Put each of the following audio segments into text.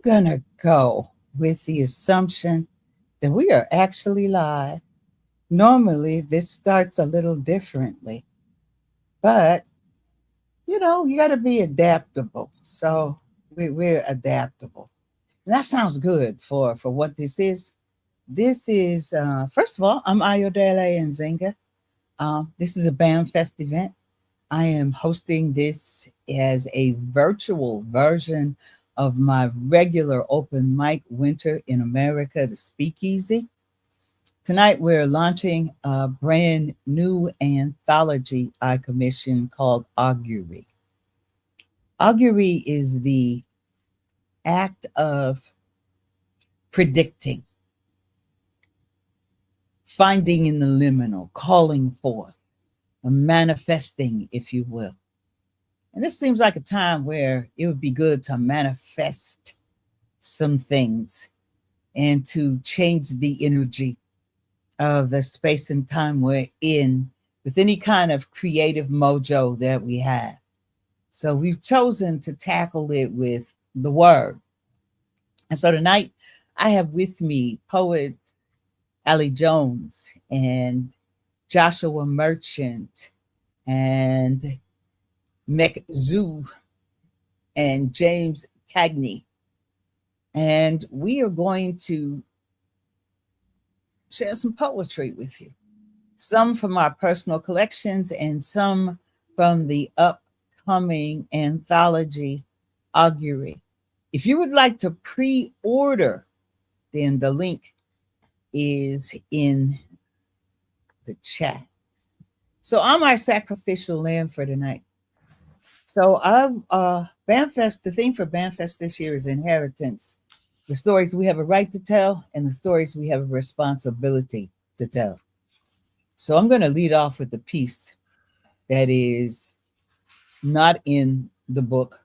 gonna go with the assumption that we are actually live. Normally, this starts a little differently, but you got to be adaptable. So we're adaptable. And that sounds good for what this is. This is, first of all, I'm Ayodele and Nzinga. This is a BAMFest event. I am hosting this as a virtual version of my regular open mic Winter in America, the Speakeasy. Tonight, we're launching a brand new anthology I commissioned called Augury. Augury is the act of predicting, finding in the liminal, calling forth, manifesting, if you will. And this seems like a time where it would be good to manifest some things and to change the energy of the space and time we're in with any kind of creative mojo that we have. So we've chosen to tackle it with the word. And so tonight I have with me poets Alie Jones and Joshua Merchant and Zoo and James Cagney. And we are going to share some poetry with you. Some from our personal collections and some from the upcoming anthology Augury. If you would like to pre-order, then the link is in the chat. So I'm our sacrificial lamb for tonight. So BAMFest, the theme for BAMFest this year is inheritance. The stories we have a right to tell and the stories we have a responsibility to tell. So I'm going to lead off with a piece that is not in the book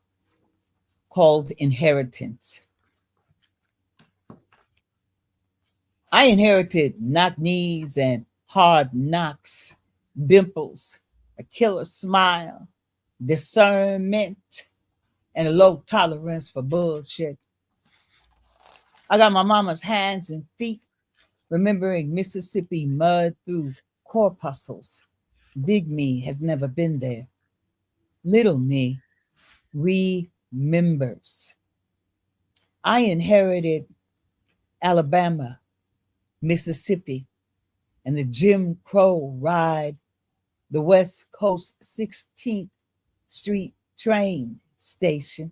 called Inheritance. I inherited knock knees and hard knocks, dimples, a killer smile, discernment, and a low tolerance for bullshit. I got my mama's hands and feet, remembering Mississippi mud through corpuscles. Big me has never been there. Little me remembers. I inherited Alabama, Mississippi, and the Jim Crow ride, the West Coast 16th Street train station.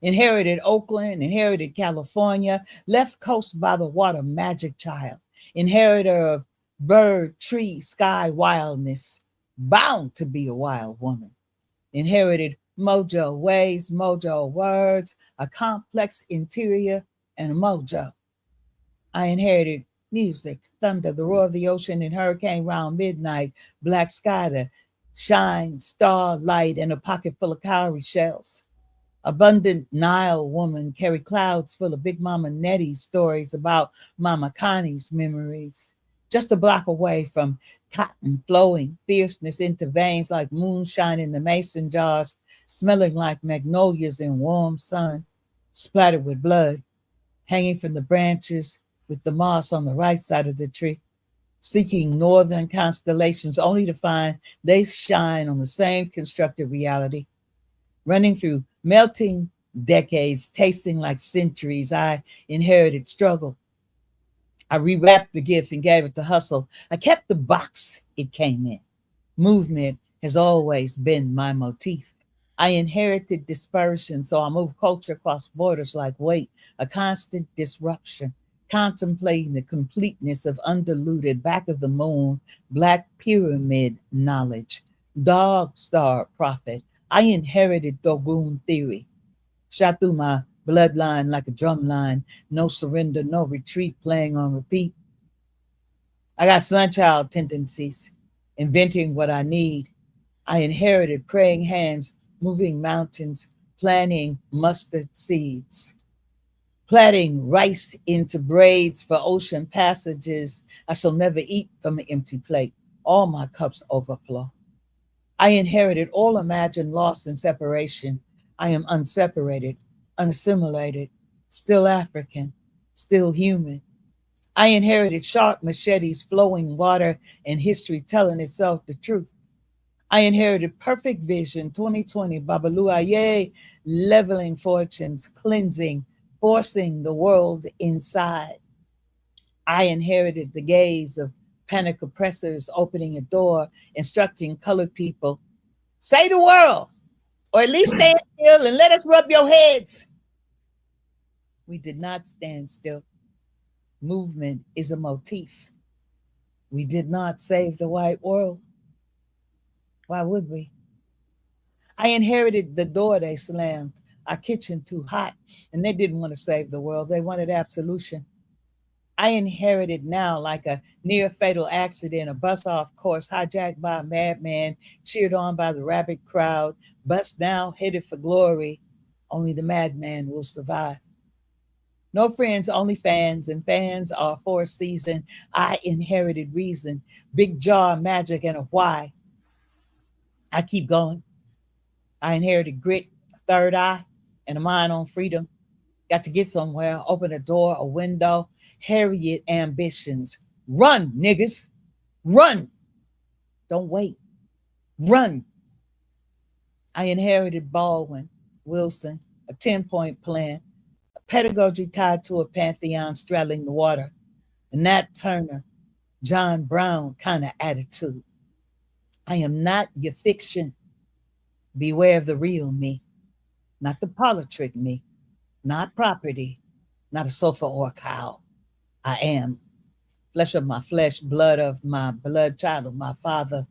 Inherited Oakland, inherited California, left coast by the water, magic child, inheritor of bird, tree, sky wildness, bound to be a wild woman. Inherited mojo ways, mojo words, a complex interior, and a mojo. I inherited music, thunder, the roar of the ocean, and hurricane round midnight, black sky to shine, starlight, and a pocket full of cowrie shells. Abundant Nile woman carry clouds full of Big Mama Nettie's stories about Mama Connie's memories. Just a block away from cotton flowing, fierceness into veins like moonshine in the mason jars, smelling like magnolias in warm sun, splattered with blood, hanging from the branches with the moss on the right side of the tree, seeking northern constellations only to find they shine on the same constructed reality. Running through melting decades, tasting like centuries, I inherited struggle. I rewrapped the gift and gave it to hustle. I kept the box it came in. Movement has always been my motif. I inherited dispersion, so I moved culture across borders like weight, a constant disruption, contemplating the completeness of undiluted back of the moon, black pyramid knowledge, dog star prophet. I inherited Dogon theory, shot through my bloodline like a drum line, no surrender, no retreat, playing on repeat. I got sunchild tendencies, inventing what I need. I inherited praying hands, moving mountains, planting mustard seeds, plaiting rice into braids for ocean passages. I shall never eat from an empty plate. All my cups overflow. I inherited all imagined loss and separation. I am unseparated, unassimilated. still African, still human. I inherited sharp machetes, flowing water, and history telling itself the truth. I inherited perfect vision, 2020, Babalu Aye, leveling fortunes, cleansing, forcing the world inside. I inherited the gaze of panic oppressors opening a door, instructing colored people, say the world, or at least stand still and let us rub your heads. We did not stand still. Movement is a motif. We did not save the white world. Why would we? I inherited the door they slammed, our kitchen too hot, and they didn't want to save the world. They wanted absolution. I inherited now like a near fatal accident, a bus off course, hijacked by a madman, cheered on by the rabid crowd, bus now headed for glory. Only the madman will survive. No friends, only fans, and fans are for a season. I inherited reason, big jaw, magic, and a why. I keep going. I inherited grit, a third eye, and a mind on freedom. Got to get somewhere, open a door, a window, Harriet ambitions. Run, niggas, run. Don't wait, run. I inherited Baldwin, Wilson, a 10-point plan, a pedagogy tied to a pantheon straddling the water, a Nat Turner, John Brown kind of attitude. I am not your fiction. Beware of the real me, not the politrick me, not property, not a sofa or a cow. I am flesh of my flesh, blood of my blood, child of my father,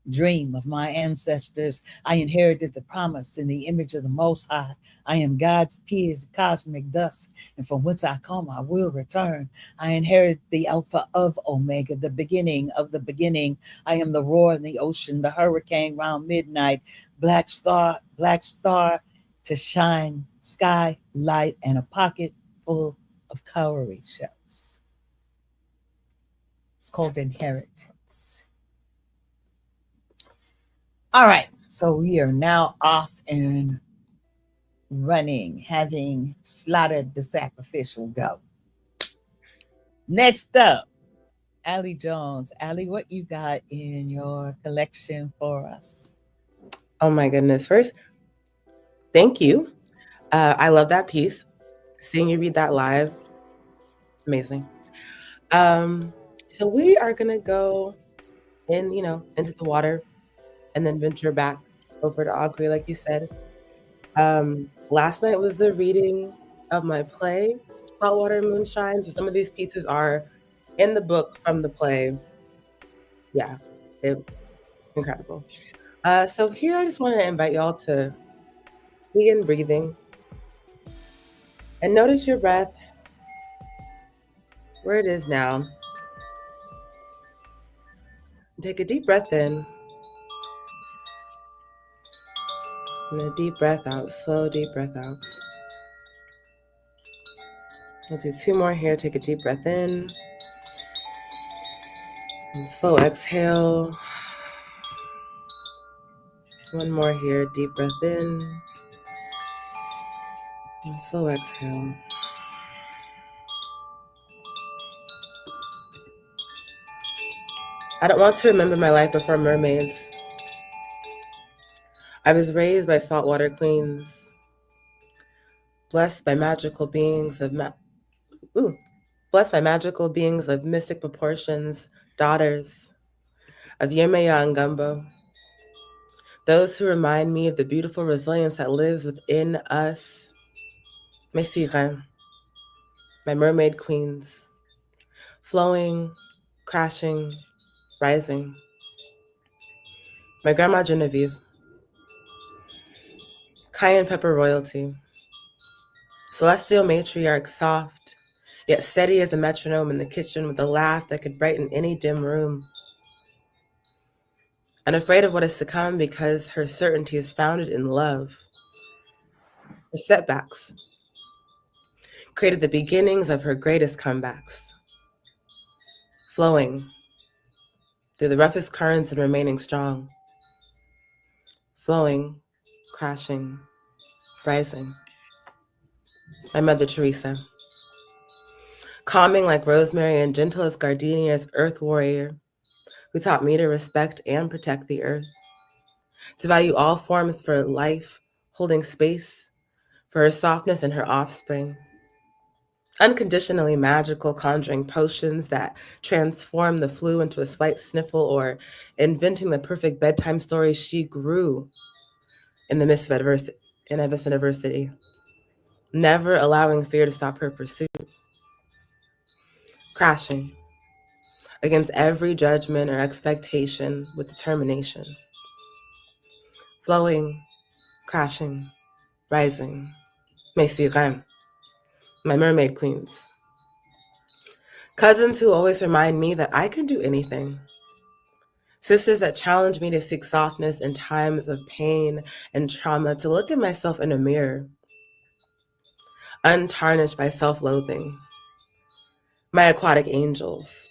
dream of my ancestors. I inherited the promise in the image of the Most High. I am God's tears, cosmic dust, and from whence I come, I will return. I inherit the Alpha of Omega, the beginning of the beginning. I am the roar in the ocean, the hurricane round midnight, black star to shine, sky, light, and a pocket full of cowrie shells. It's called inheritance. All right, so we are now off and running, having slaughtered the sacrificial goat. Next up, Alie Jones. Alie, what you got in your collection for us? Oh my goodness. First, thank you. I love that piece. Seeing you read that live, amazing. So we are gonna go into the water and then venture back over to Augury, like you said. Last night was the reading of my play, Saltwater Moonshine. So some of these pieces are in the book from the play. Yeah, incredible. So here I just want to invite y'all to begin breathing and notice your breath, where it is now. Take a deep breath in and a deep breath out, slow deep breath out. We'll do 2 more here. Take a deep breath in and slow exhale. 1 more here, deep breath in and slow exhale. I don't want to remember my life before mermaids. I was raised by saltwater queens, blessed by magical beings of mystic proportions, daughters of Yemaya and Gumbo. Those who remind me of the beautiful resilience that lives within us. Mes sirens, my mermaid queens, flowing, crashing, rising. My grandma Genevieve, cayenne pepper royalty, celestial matriarch, soft, yet steady as a metronome in the kitchen with a laugh that could brighten any dim room. Unafraid of what is to come because her certainty is founded in love. Her setbacks created the beginnings of her greatest comebacks. Flowing through the roughest currents and remaining strong. Flowing, crashing, rising. My Mother Teresa. Calming like rosemary and gentle as gardenia's earth warrior, who taught me to respect and protect the earth, to value all forms for life, holding space for her softness and her offspring. Unconditionally magical, conjuring potions that transform the flu into a slight sniffle, or inventing the perfect bedtime story, she grew in the midst of adversity, never allowing fear to stop her pursuit, crashing against every judgment or expectation with determination, flowing, crashing, rising. Mes sirènes, my mermaid queens. Cousins who always remind me that I can do anything. Sisters that challenge me to seek softness in times of pain and trauma, to look at myself in a mirror, untarnished by self-loathing. My aquatic angels,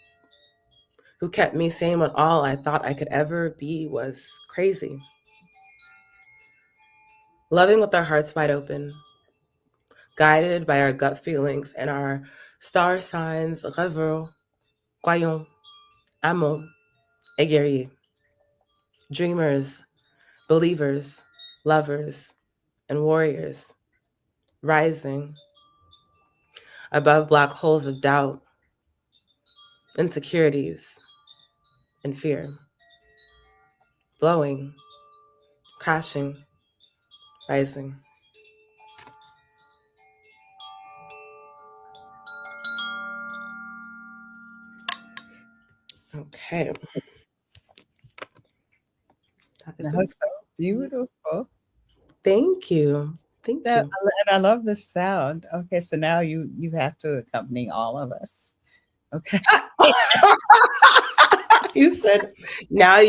who kept me sane when all I thought I could ever be was crazy. Loving with our hearts wide open, guided by our gut feelings and our star signs, rêveurs, croyants, amants, et guerriers. Dreamers, believers, lovers, and warriors, rising above black holes of doubt, insecurities, and fear, blowing, crashing, rising. Okay. That is That it. was so beautiful. Thank you. Thank That, you. and I love the sound. Okay, so now you have to accompany all of us. Okay. You said now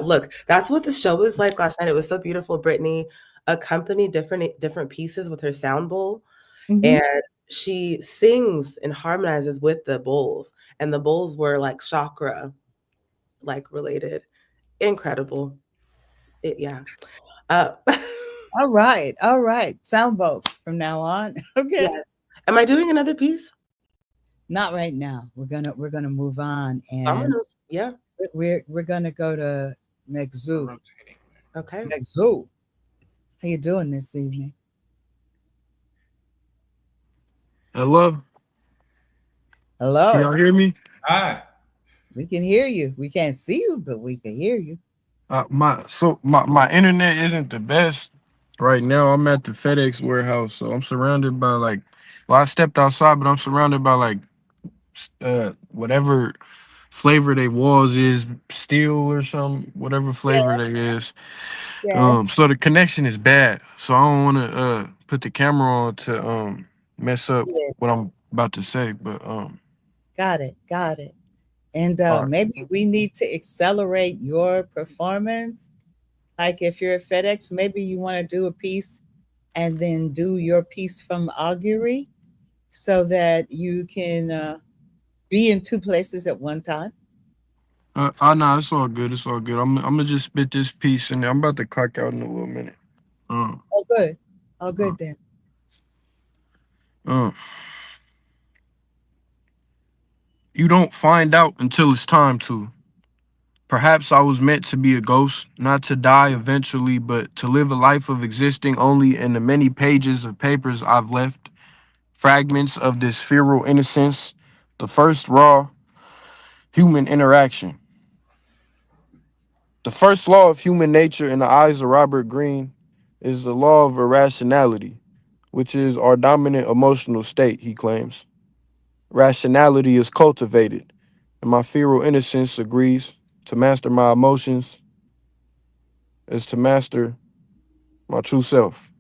look, that's what the show was like last night. It was so beautiful. Brittany accompanied different pieces with her sound bowl, Mhm. and she sings and harmonizes with the bowls, and the bowls were like chakra like related. Incredible. Yeah. Uh, All right. All right. Sound bolts from now on. Okay. yes. Am I doing another piece? Not right now. We're gonna move on, and Dominoes. Yeah. we're gonna go to Megzoo. Okay. Megzoo, how you doing this evening? Hello? Can Hello. y'all hear me? Hi. We can hear you. We can't see you, but we can hear you. My internet isn't the best right now. I'm at the FedEx warehouse, so I'm surrounded by like, well, I stepped outside, but I'm surrounded by like whatever flavor they was is, steel or some whatever Yeah. flavor they is. Yeah. So the connection is bad. So I don't want to put the camera on to mess up Yeah. what I'm about to say, but Got it. Got it. And all right. maybe we need to accelerate your performance. Like if you're at FedEx, maybe you want to do a piece and then do your piece from Augury so that you can be in two places at one time. Nah, it's all good. It's all good. I'm gonna just spit this piece, and I'm about to clock out in a little minute. Um, Oh, good. Oh, uh, good then. uh. You don't find out until it's time to. Perhaps I was meant to be a ghost, not to die eventually, but to live a life of existing only in the many pages of papers I've left. Fragments of this feral innocence, the first raw human interaction. The first law of human nature in the eyes of Robert Greene is the law of irrationality, which is our dominant emotional state, he claims. Rationality is cultivated, and my feral innocence agrees. To master my emotions is to master my true self.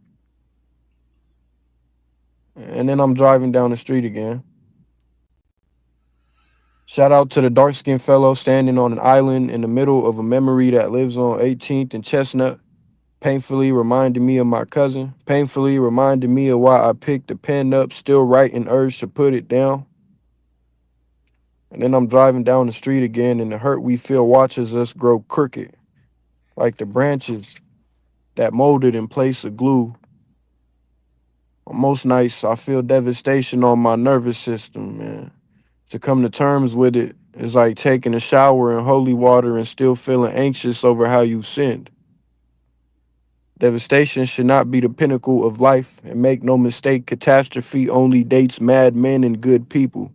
And then I'm driving down the street again. Shout out to the dark skinned fellow standing on an island in the middle of a memory that lives on 18th and Chestnut, painfully reminding me of my cousin, painfully reminding me of why I picked the pen up, still writing urge to put it down. And then I'm driving down the street again, and the hurt we feel watches us grow crooked, like the branches that molded in place of glue On most nights, I feel devastation on my nervous system, man. To come to terms with it is like taking a shower in holy water and still feeling anxious over how you sinned. Devastation should not be the pinnacle of life, and make no mistake, catastrophe only dates mad men and good people.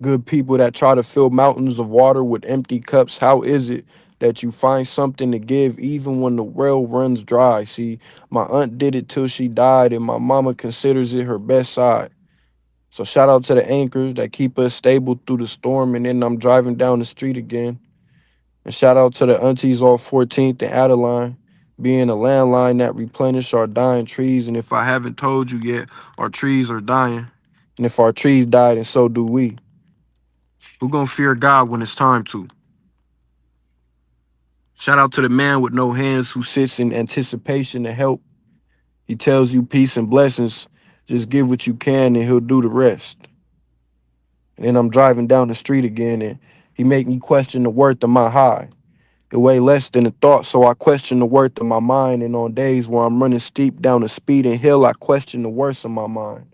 Good people that try to fill mountains of water with empty cups. How is it that you find something to give even when the well runs dry? See, my aunt did it till she died, and my mama considers it her best side. So shout out to the anchors that keep us stable through the storm, and then I'm driving down the street again. And shout out to the aunties off 14th and Adeline, being a landline that replenish our dying trees. And if I haven't told you yet, our trees are dying. And if our trees died, and so do we. Who gonna fear God when it's time to? Shout out to the man with no hands who sits in anticipation to help. He tells you peace and blessings. Just give what you can and he'll do the rest. And then I'm driving down the street again and he make me question the worth of my high. It weigh less than a thought, so I question the worth of my mind. And on days where I'm running steep down a speeding hill, I question the worth of my mind.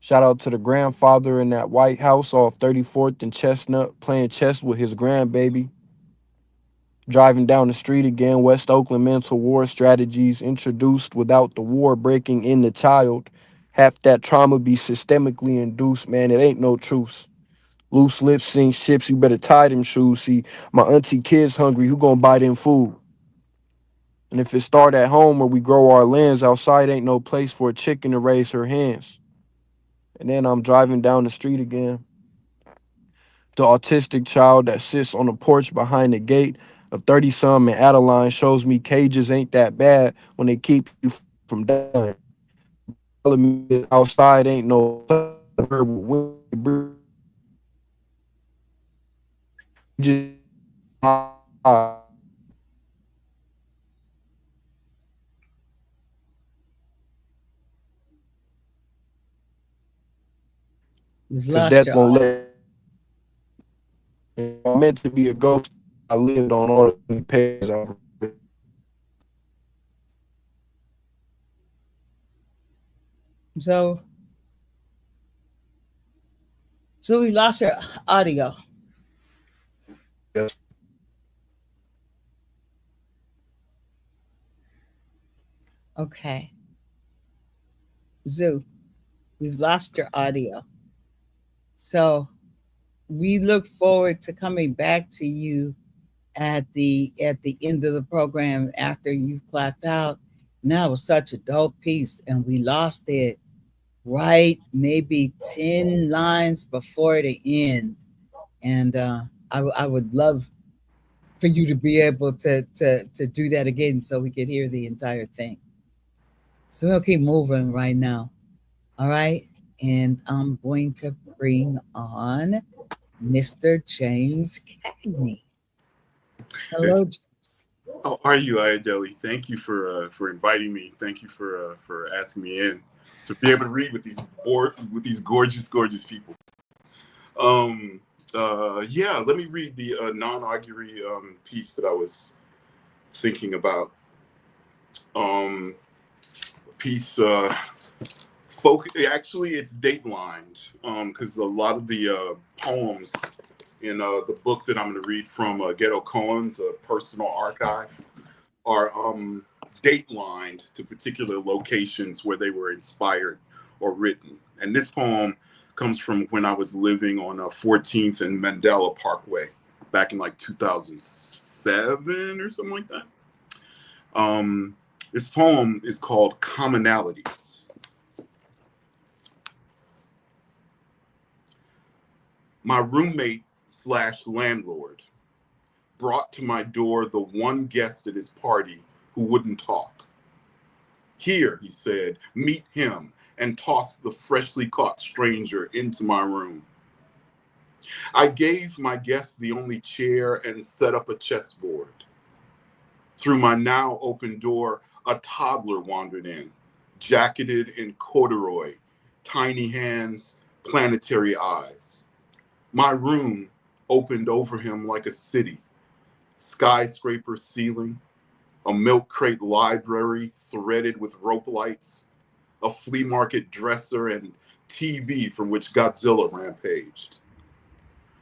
Shout out to the grandfather in that White House off 34th and Chestnut playing chess with his grandbaby. Driving down the street again, West Oakland mental war strategies introduced without the war breaking in the child. Half that trauma be systemically induced, man. It ain't no truce. Loose lips sink ships, you better tie them shoes. See, my auntie kids hungry, who gonna buy them food? And if it start at home where we grow our lands, outside ain't no place for a chicken to raise her hands. And then I'm driving down the street again. The autistic child that sits on the porch behind the gate of 30-some and Adeline shows me cages ain't that bad when they keep you from dying. Telling me outside ain't no place. Just You've because lost death your won't audio. let. I'm meant to be a ghost. I lived on all the pages. So we lost your audio. Yes. Okay. Zoo, we've lost your audio. So we look forward to coming back to you at the end of the program after you clapped out. Now it was such a dope piece, and we lost it right maybe 10 lines before the end. And I would love for you to be able to do that again so we could hear the entire thing. So we'll keep moving right now. All right. And I'm going to bring on Mr. James Cagney. Hello, James. How are you, Ayodele? Thank you for inviting me. Thank you for asking me in to be able to read with these gorgeous people. Yeah, let me read the non-Augury piece that I was thinking about. Piece actually it's date-lined because a lot of the poems in the book that I'm going to read from Ghetto Cohen's personal archive are date-lined to particular locations where they were inspired or written. And this poem comes from when I was living on 14th and Mandela Parkway back in like 2007 or something like that. This poem is called Commonalities. My roommate / landlord brought to my door the one guest at his party who wouldn't talk. Here, he said, meet him, and tossed the freshly caught stranger into my room. I gave my guest the only chair and set up a chessboard. Through my now open door, a toddler wandered in, jacketed in corduroy, tiny hands, planetary eyes. My room opened over him like a city, skyscraper ceiling, a milk crate library threaded with rope lights, a flea market dresser, and TV from which Godzilla rampaged.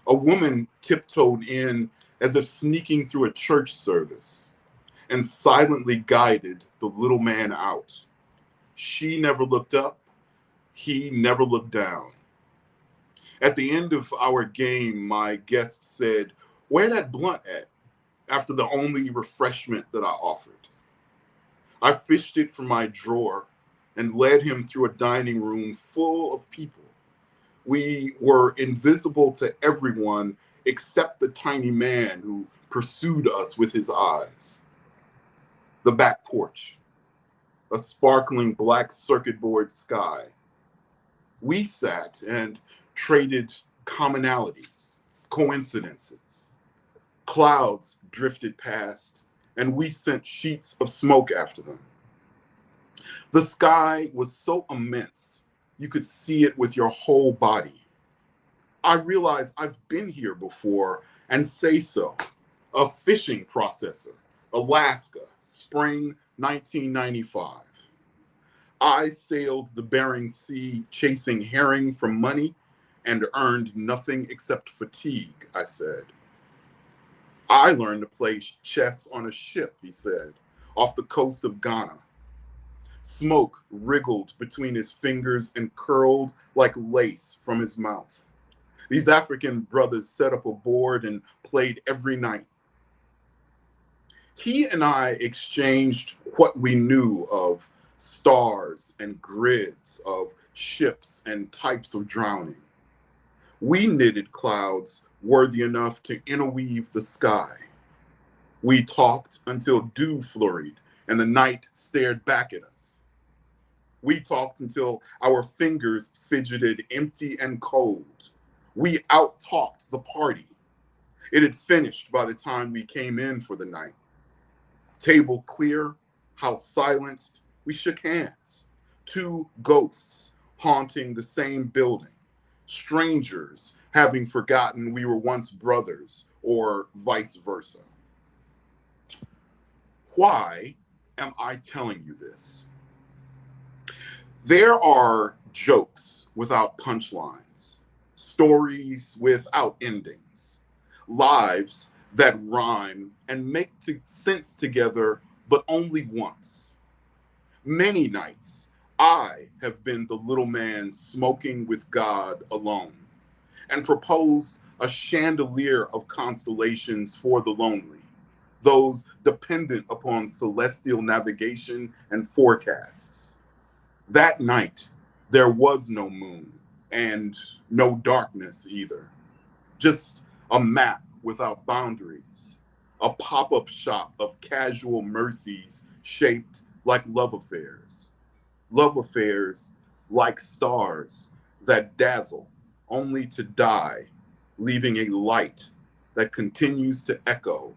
A woman tiptoed in as if sneaking through a church service and silently guided the little man out. She never looked up. He never looked down. At the end of our game, my guest said, "Where that blunt at?" after the only refreshment that I offered. I fished it from my drawer and led him through a dining room full of people. We were invisible to everyone except the tiny man who pursued us with his eyes. The back porch, a sparkling black circuit board sky. We sat and traded commonalities, coincidences. Clouds drifted past, and we sent sheets of smoke after them. The sky was so immense, you could see it with your whole body. I realized I've been here before and say so. A fishing processor, Alaska, spring 1995. I sailed the Bering Sea chasing herring for money and earned nothing except fatigue, I said. I learned to play chess on a ship, he said, off the coast of Ghana. Smoke wriggled between his fingers and curled like lace from his mouth. These African brothers set up a board and played every night. He and I exchanged what we knew of stars and grids, of ships and types of drowning. We knitted clouds worthy enough to interweave the sky. We talked until dew flurried and the night stared back at us. We talked until our fingers fidgeted empty and cold. We out-talked the party. It had finished by the time we came in for the night. Table clear, house silenced, we shook hands. Two ghosts haunting the same building. Strangers having forgotten we were once brothers, or vice versa. Why am I telling you this? There are jokes without punchlines, stories without endings, lives that rhyme and make sense together, but only once. Many nights, I have been the little man smoking with God alone and proposed a chandelier of constellations for the lonely, those dependent upon celestial navigation and forecasts. That night, there was no moon and no darkness either, just a map without boundaries, a pop-up shop of casual mercies shaped like love affairs like stars that dazzle only to die, leaving a light that continues to echo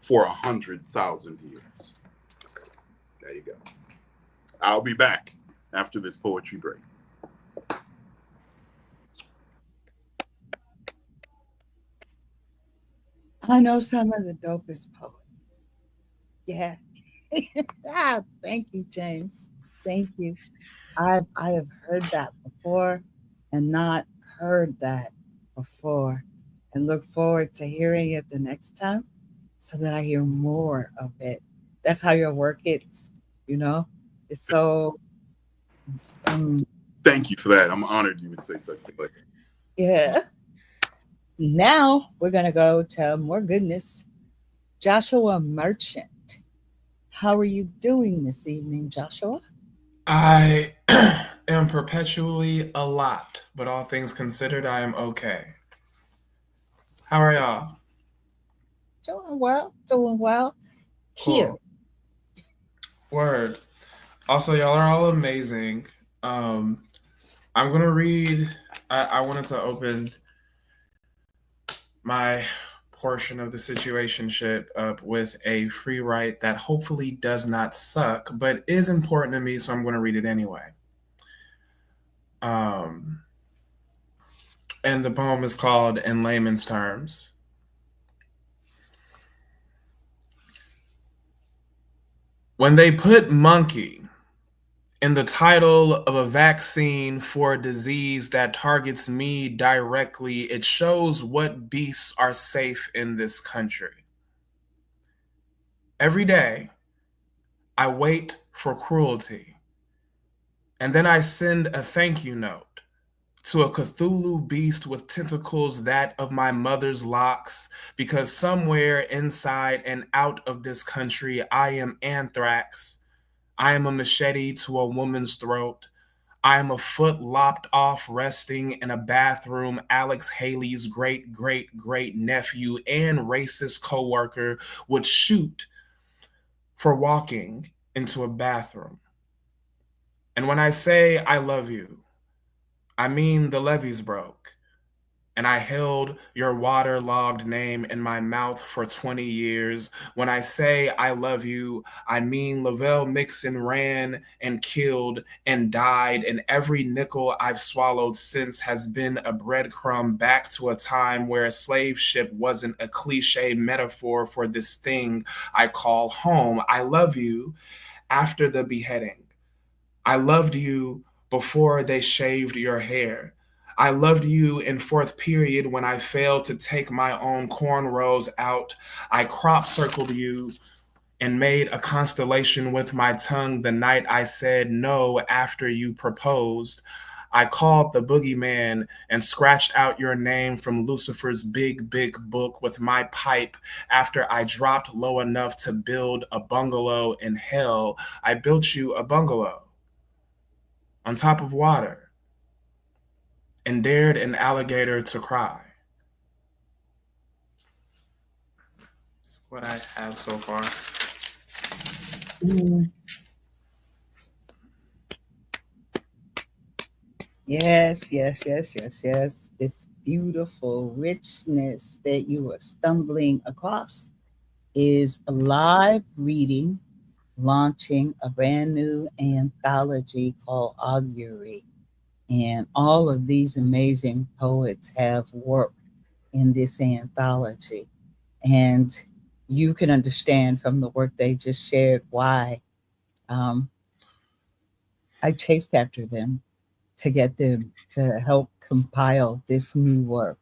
for 100,000 years. There you go. I'll be back after this poetry break. I know some of the dopest poets. Yeah. Thank you, James. Thank you. I have heard that before and not heard that before, and look forward to hearing it the next time so that I hear more of it. That's how your work is, you know? It's so Thank you for that. I'm honored you would say something like that. yeah. Now we're gonna go to more goodness. Joshua Merchant. How are you doing this evening, Joshua? I am perpetually a lot, but all things considered, I am okay. How are y'all? Doing well, doing well. Here. Cool. Word. Also, y'all are all amazing. I'm gonna read. I wanted to open my portion of the situationship up with a free write that hopefully does not suck, but is important to me, so I'm going to read it anyway. And the poem is called In Layman's Terms. When they put monkey in the title of a vaccine for a disease that targets me directly, it shows what beasts are safe in this country. Every day, I wait for cruelty, and then I send a thank you note to a Cthulhu beast with tentacles that of my mother's locks, because somewhere inside and out of this country, I am anthrax. I am a machete to a woman's throat. I am a foot lopped off resting in a bathroom Alex Haley's great nephew and racist coworker would shoot for walking into a bathroom. And when I say I love you, I mean the levees broke, and I held your waterlogged name in my mouth for 20 years. When I say I love you, I mean Lavelle Mixon ran and killed and died, and every nickel I've swallowed since has been a breadcrumb back to a time where a slave ship wasn't a cliche metaphor for this thing I call home. I love you after the beheading. I loved you before they shaved your hair. I loved you in fourth period when I failed to take my own cornrows out. I crop circled you and made a constellation with my tongue the night I said no after you proposed. I called the boogeyman and scratched out your name from Lucifer's big book with my pipe after I dropped low enough to build a bungalow in hell. I built you a bungalow on top of water and dared an alligator to cry. That's what I have so far. Yes. This beautiful richness that you are stumbling across is a live reading launching a brand new anthology called Augury. And all of these amazing poets have worked in this anthology. And you can understand from the work they just shared why I chased after them to get them to help compile this new work.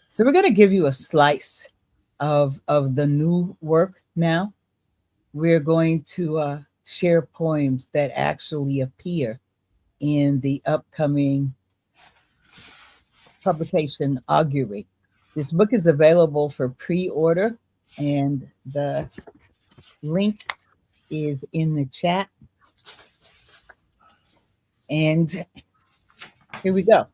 So we're going to give you a slice of the new work now. We're going to share poems that actually appear in the upcoming publication, Augury. This book is available for pre-order, and the link is in the chat. And here we go.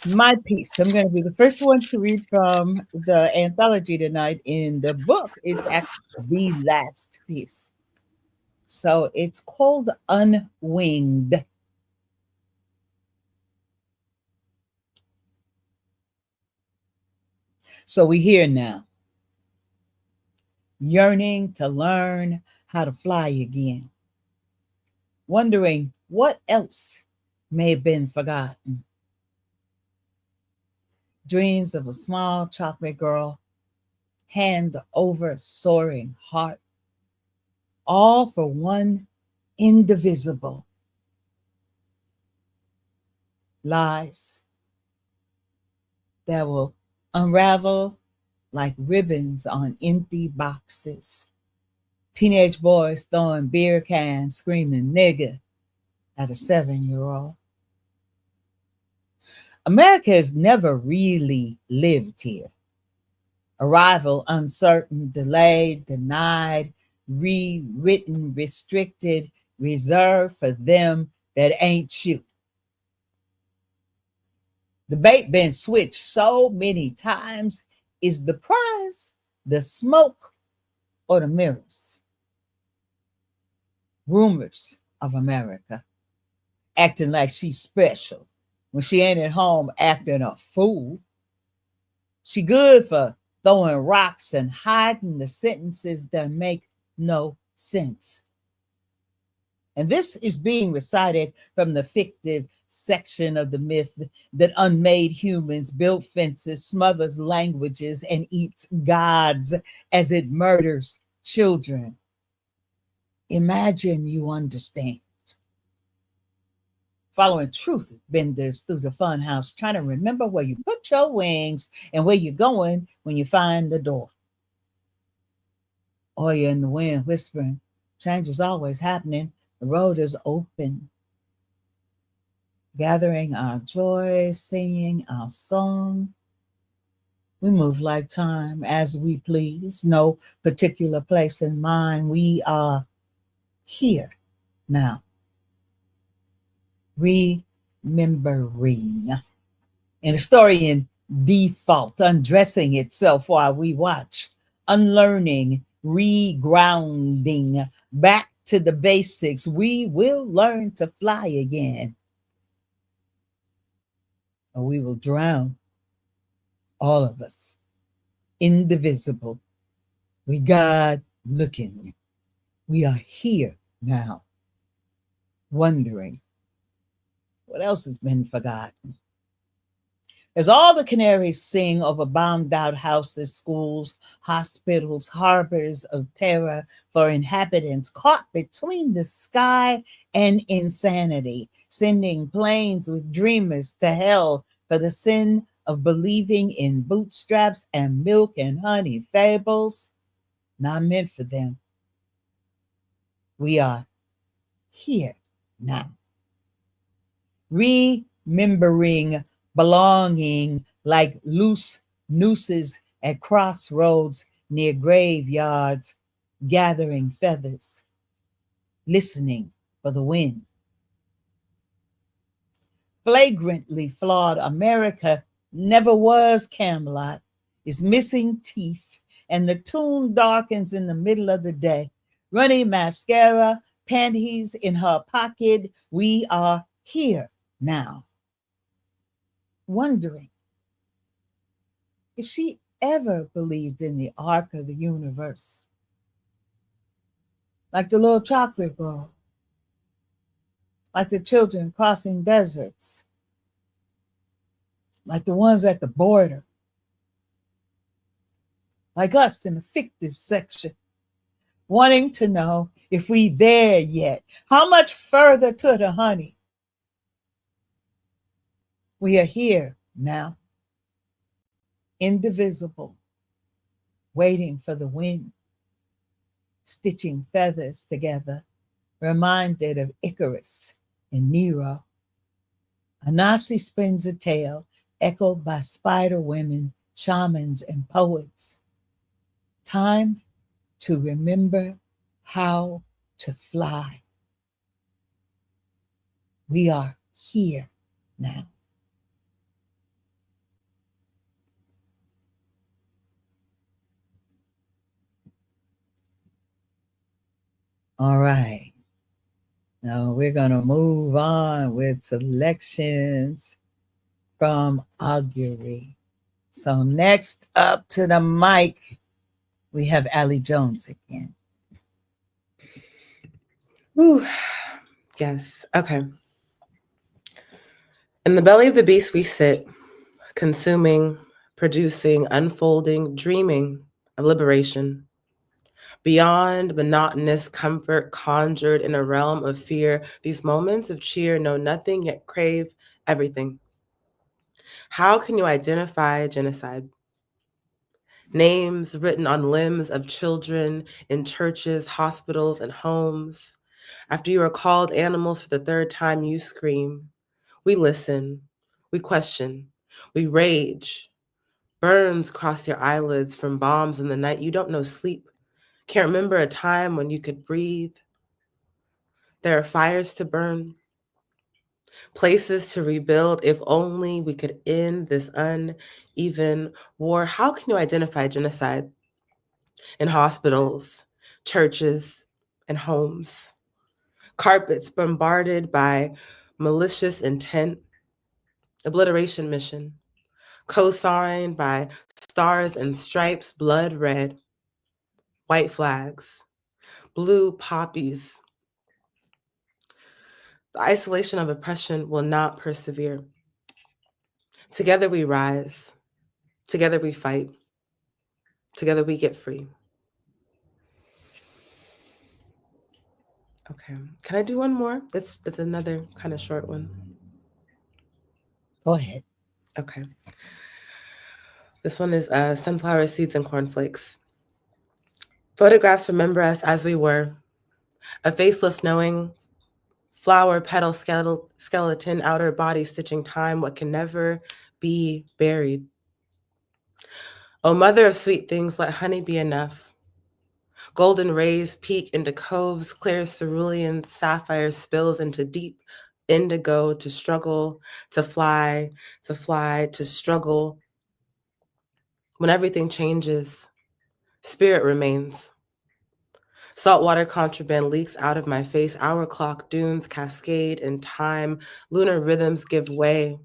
My piece. I'm going to be the first one to read from the anthology tonight. In the book, it's actually the last piece. So it's called Unwinged. So we're here now, yearning to learn how to fly again, wondering what else may have been forgotten. Dreams of a small chocolate girl, hand over soaring heart, all for one indivisible. Lies that will unravel like ribbons on empty boxes. Teenage boys throwing beer cans, screaming nigger at a 7-year-old. America has never really lived here. Arrival uncertain, delayed, denied, rewritten, restricted, reserved for them that ain't you. The bait been switched so many times. Is the prize the smoke or the mirrors? Rumors of America acting like she's special when she ain't at home acting a fool. She good for throwing rocks and hiding the sentences that make no sense. And this is being recited from the fictive section of the myth that unmade humans build fences, smothers languages, and eats gods as it murders Children, imagine you understand. Following truth benders through the fun house, trying to remember where you put your wings and where you're going when you find the door. Or you're in the wind whispering, change is always happening. The road is open. Gathering our joy, singing our song. We move like time as we please, no particular place in mind. We are here now, remembering. And the story in default, undressing itself while we watch, unlearning, regrounding, back to the basics. We will learn to fly again, or we will drown, all of us, indivisible. We God looking. We are here now, wondering what else has been forgotten. As all the canaries sing over bombed out houses, schools, hospitals, harbors of terror for inhabitants caught between the sky and insanity, sending planes with dreamers to hell for the sin of believing in bootstraps and milk and honey fables, not meant for them. We are here now, remembering, belonging like loose nooses at crossroads near graveyards, gathering feathers, listening for the wind. Flagrantly flawed America never was Camelot, is missing teeth, and the tune darkens in the middle of the day. Running mascara, panties in her pocket, we are here now. Wondering if she ever believed in the arc of the universe. Like the little chocolate girl, like the children crossing deserts, like the ones at the border, like us in the fictive section, wanting to know if we there yet. How much further to the honey? We are here now, indivisible, waiting for the wind, stitching feathers together, reminded of Icarus and Nero. Anansi spins a tale echoed by spider women, shamans, and poets. Time to remember how to fly. We are here now. All right. Now we're going to move on with selections from Augury. So next up to the mic, we have Alie Jones again. Ooh, yes. Okay. In the belly of the beast we sit, consuming, producing, unfolding, dreaming of liberation. Beyond monotonous comfort conjured in a realm of fear, these moments of cheer know nothing yet crave everything. How can you identify genocide? Names written on limbs of children in churches, hospitals, and homes. After you are called animals for the third time, you scream. We listen. We question. We rage. Burns cross your eyelids from bombs in the night. You don't know sleep. Can't remember a time when you could breathe. There are fires to burn, places to rebuild. If only we could end this uneven war. How can you identify genocide in hospitals, churches, and homes? Carpets bombarded by malicious intent, obliteration mission, co-signed by stars and stripes, blood red, white flags, blue poppies. The isolation of oppression will not persevere. Together we rise. Together we fight. Together we get free. Okay. Can I do one more? It's another kind of short one. Go ahead. Okay. This one is sunflower seeds and cornflakes. Photographs remember us as we were, a faceless knowing, flower petal skeleton, outer body stitching time, what can never be buried. O mother of sweet things, let honey be enough. Golden rays peek into coves, clear cerulean sapphire spills into deep indigo to struggle, to fly, to struggle. When everything changes, spirit remains. Saltwater contraband leaks out of my face. Hour clock dunes cascade in time. Lunar rhythms give way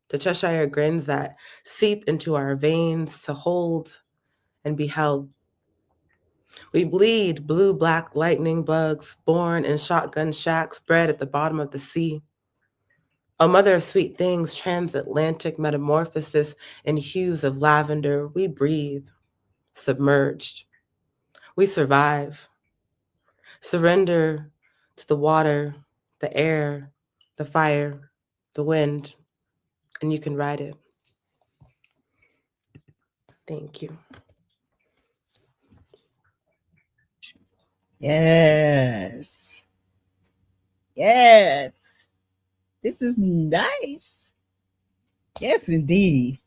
to Cheshire grins that seep into our veins to hold and be held. We bleed blue-black lightning bugs born in shotgun shacks bred at the bottom of the sea. A mother of sweet things, transatlantic metamorphosis in hues of lavender. We breathe, submerged. We survive. Surrender to the water, the air, the fire, the wind, and you can ride it. Thank you. Yes. Yes. This is nice. Yes, indeed.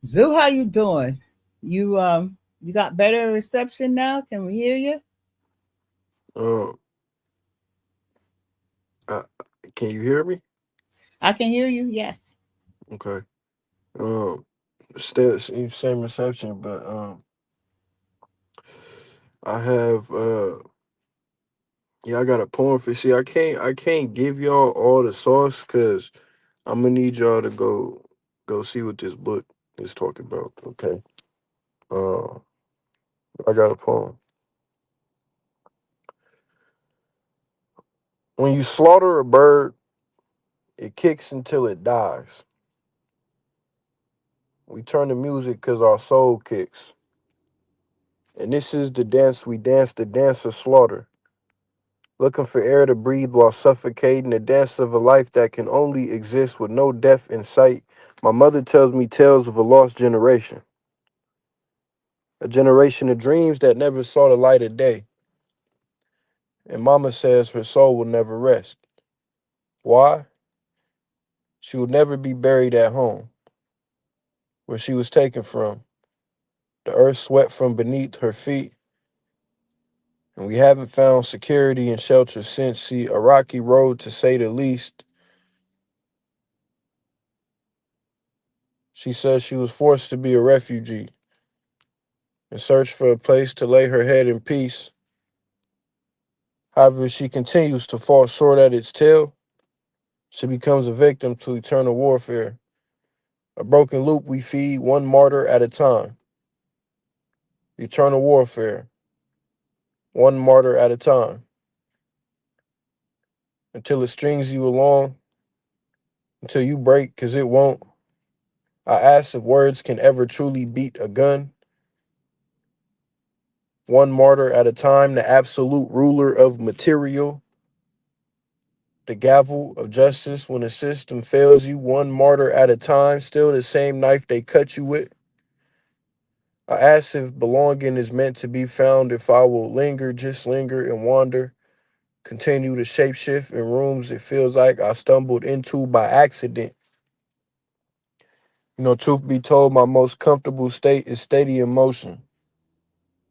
Zoo, how you doing? You got better reception now? Can we hear you? Can you hear me? I can hear you. Yes. Okay. Still same reception, but I have yeah, I got a poem for. See, I can't give y'all all the sauce because I'm gonna need y'all to go see what this book is talking about. Okay. Uh, I got a poem. When you slaughter a bird, it kicks until it dies. We turn to music because our soul kicks. And this is the dance we dance, the dance of slaughter. Looking for air to breathe while suffocating, the dance of a life that can only exist with no death in sight. My mother tells me tales of a lost generation. A generation of dreams that never saw the light of day. And mama says her soul will never rest. Why? She will never be buried at home, where she was taken from. The earth swept from beneath her feet, and we haven't found security and shelter since. See, a rocky road to say the least. She says she was forced to be a refugee and search for a place to lay her head in peace. However, she continues to fall short at its tail. She becomes a victim to eternal warfare. A broken loop we feed one martyr at a time. Eternal warfare, one martyr at a time. Until it strings you along, until you break, because it won't. I ask if words can ever truly beat a gun. One martyr at a time, the absolute ruler of material. The gavel of justice when the system fails you, one martyr at a time, still the same knife they cut you with. I ask if belonging is meant to be found, if I will linger, just linger and wander, continue to shapeshift in rooms it feels like I stumbled into by accident. You know, truth be told, my most comfortable state is steady in motion.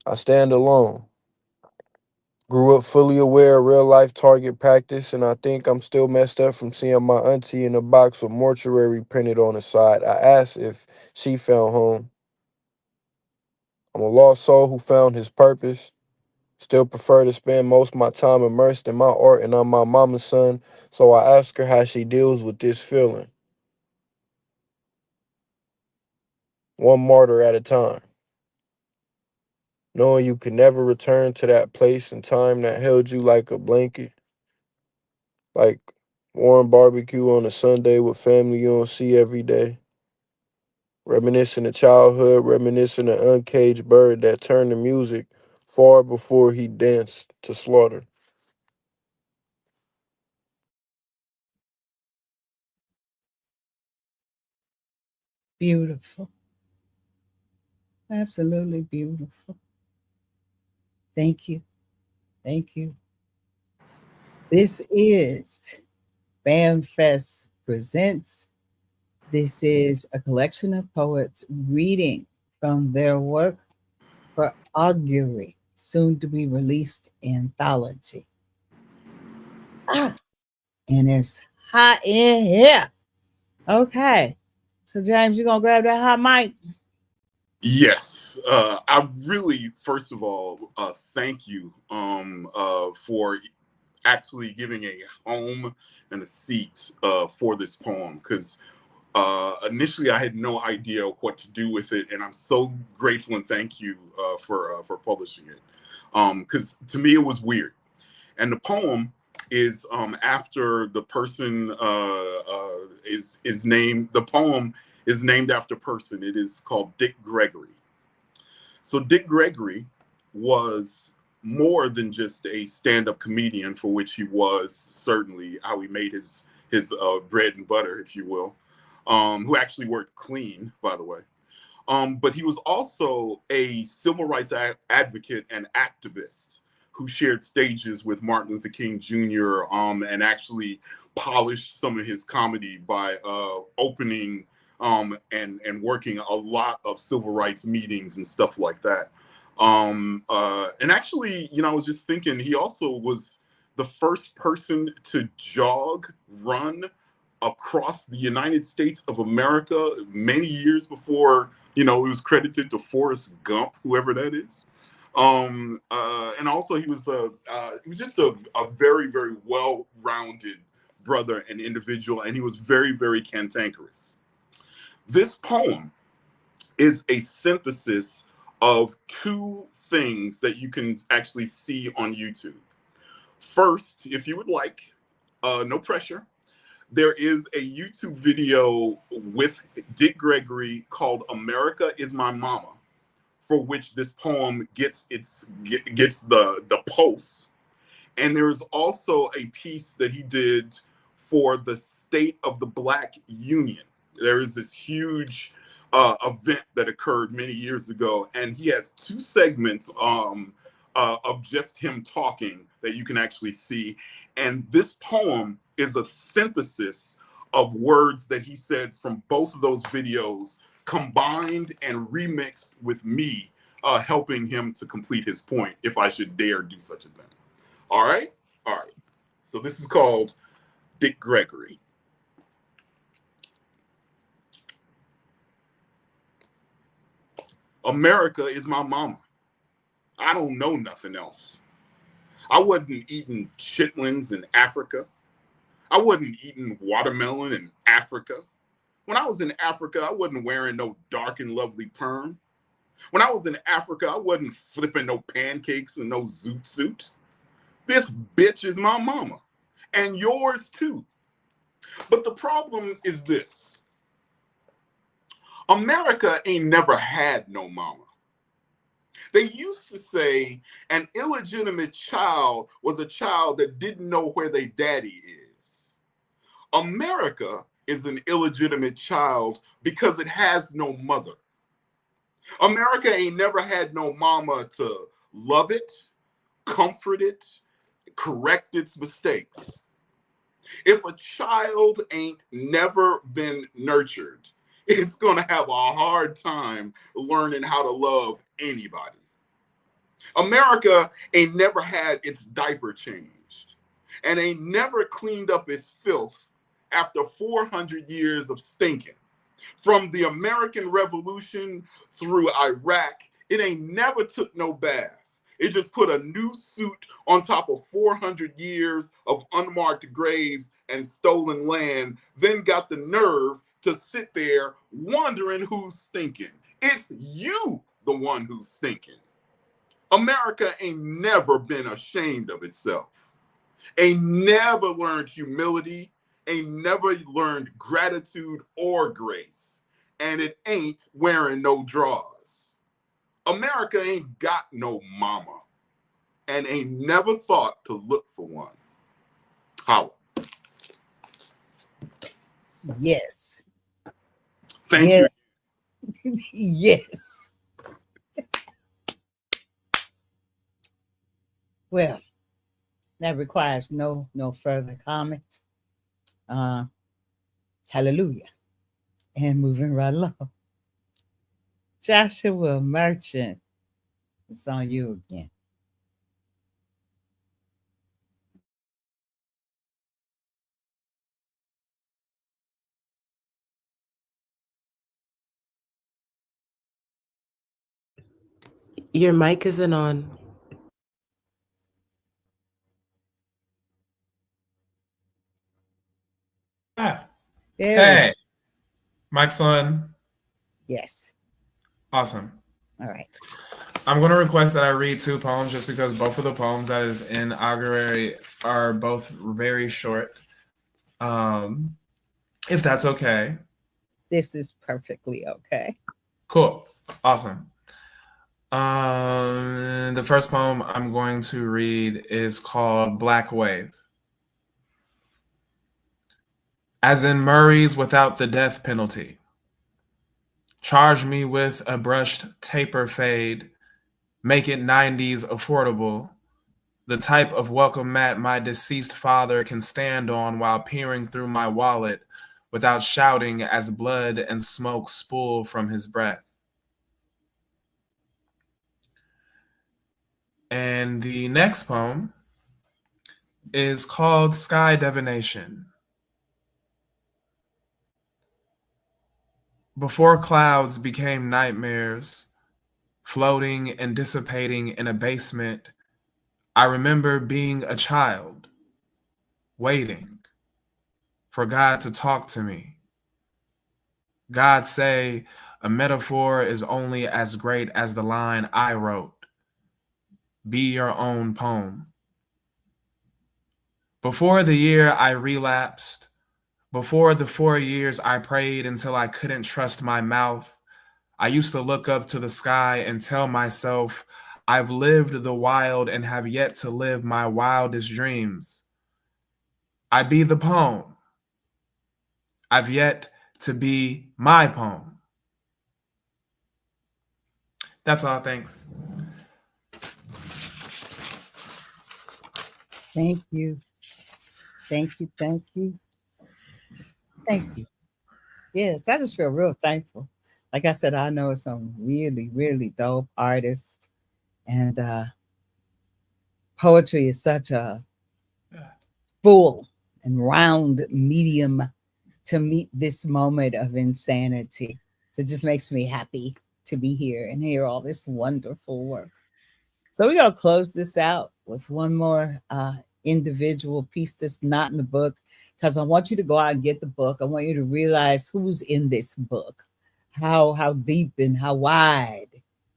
I stand alone. Grew up fully aware of real life target practice, and I think I'm still messed up from seeing my auntie in a box with mortuary printed on the side. I asked if she found home. I'm a lost soul who found his purpose. Still prefer to spend most of my time immersed in my art, and I'm my mama's son, so I ask her how she deals with this feeling. One martyr at a time. Knowing you could never return to that place and time that held you like a blanket. Like warm barbecue on a Sunday with family you don't see every day. Reminiscing of childhood, reminiscing of uncaged bird that turned to music far before he danced to slaughter. Beautiful. Absolutely beautiful. Thank you. Thank you. This is BAMFest Presents. This is a collection of poets reading from their work for Augury, soon to be released anthology. And it's hot in here. Okay. So, James, you going to grab that hot mic? Yes, I really, first of all, thank you for actually giving a home and a seat for this poem, because initially I had no idea what to do with it, and I'm so grateful and thank you for publishing it, because to me it was weird. And the poem is after the person is named. The poem is named after a person. It is called Dick Gregory. So Dick Gregory was more than just a stand-up comedian, for which he was certainly how he made his bread and butter, if you will, who actually worked clean, by the way. But he was also a civil rights advocate and activist who shared stages with Martin Luther King Jr. And actually polished some of his comedy by opening and working a lot of civil rights meetings and stuff like that. And actually, I was just thinking, he also was the first person to run across the United States of America many years before, it was credited to Forrest Gump, whoever that is. And also he was just a very, very well-rounded brother and individual, and he was very, very cantankerous. This poem is a synthesis of two things that you can actually see on YouTube. First, if you would like, no pressure, there is a YouTube video with Dick Gregory called "America Is My Mama," for which this poem gets the post. And there's also a piece that he did for the State of the Black Union. There is this huge event that occurred many years ago, and he has two segments of just him talking that you can actually see. And this poem is a synthesis of words that he said from both of those videos, combined and remixed with me helping him to complete his point, if I should dare do such a thing. All right? All right. So this is called Dick Gregory. America is my mama. I don't know nothing else. I wasn't eating chitlins in Africa. I wasn't eating watermelon in Africa. When I was in Africa, I wasn't wearing no dark and lovely perm. When I was in Africa, I wasn't flipping no pancakes and no zoot suit. This bitch is my mama, and yours too. But the problem is this. America ain't never had no mama. They used to say an illegitimate child was a child that didn't know where their daddy is. America is an illegitimate child because it has no mother. America ain't never had no mama to love it, comfort it, correct its mistakes. If a child ain't never been nurtured, it's gonna have a hard time learning how to love anybody. America ain't never had its diaper changed and ain't never cleaned up its filth after 400 years of stinking. From the American Revolution through Iraq, it ain't never took no bath. It just put a new suit on top of 400 years of unmarked graves and stolen land, then got the nerve to sit there wondering who's stinking. It's you, the one who's stinking. America ain't never been ashamed of itself. Ain't never learned humility, ain't never learned gratitude or grace, and it ain't wearing no drawers. America ain't got no mama and ain't never thought to look for one. How? Yes. Thank you. Yes. Well, that requires no further comment. Hallelujah. And moving right along. Joshua Merchant, it's on you again. Your mic isn't on. Hey, mic's on. Yes. Awesome. All right. I'm going to request that I read 2 poems just because both of the poems that is in Augury are both very short. If that's okay. This is perfectly okay. Cool. Awesome. The first poem I'm going to read is called Black Wave. As in Murray's without the death penalty. Charge me with a brushed taper fade. Make it 90s affordable. The type of welcome mat my deceased father can stand on while peering through my wallet without shouting as blood and smoke spool from his breath. And the next poem is called Sky Divination. Before clouds became nightmares, floating and dissipating in a basement, I remember being a child, waiting for God to talk to me. God say, a metaphor is only as great as the line I wrote. Be your own poem. Before the year I relapsed, before the 4 years I prayed until I couldn't trust my mouth, I used to look up to the sky and tell myself, I've lived the wild and have yet to live my wildest dreams. I be the poem. I've yet to be my poem. That's all, thanks. Thank you. Thank you. Thank you. Thank you. Yes, I just feel real thankful. Like I said, I know some really, really dope artists, and poetry is such a full and round medium to meet this moment of insanity. So it just makes me happy to be here and hear all this wonderful work. So we're going to close this out with one more individual piece that's not in the book, because I want you to go out and get the book. I want you to realize who's in this book, how deep and how wide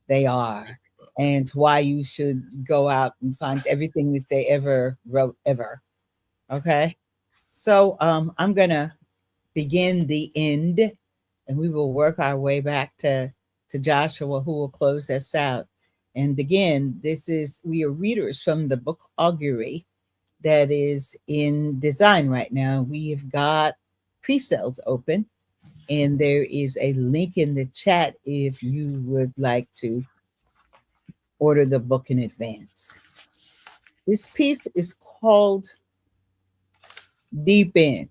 they are, and why you should go out and find everything that they ever wrote ever. Okay? So I'm going to begin the end, and we will work our way back to Joshua, who will close us out. And again, we are readers from the book Augury that is in design right now. We have got pre-sales open, and there is a link in the chat if you would like to order the book in advance. This piece is called Deep In.